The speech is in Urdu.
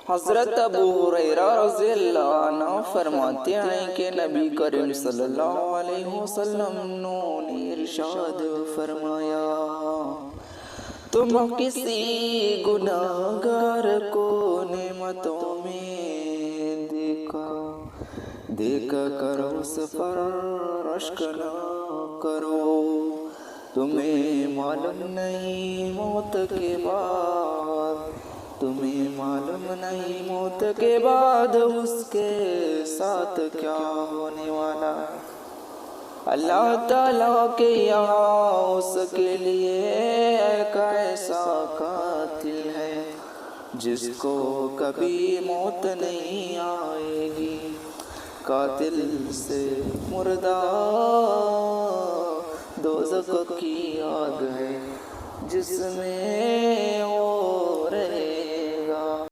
حضرت ابو ہریرہ رضی اللہ عنہ فرماتے ہیں کہ نبی کریم صلی اللہ علیہ وسلم نے ارشاد فرمایا، تم کسی گناہگار کو نعمتوں میں دیکھا کرو، اس پر رشک نہ کرو، تمہیں معلوم نہیں موت کے بعد اس کے ساتھ کیا ہونے والا ہے۔ اللہ تعالیٰ کے یہاں اس کے لیے ایک ایسا قاتل ہے جس کو کبھی موت نہیں آئے گی۔ قاتل سے مردہ دوزخ کی آگ ہے جس میں وہ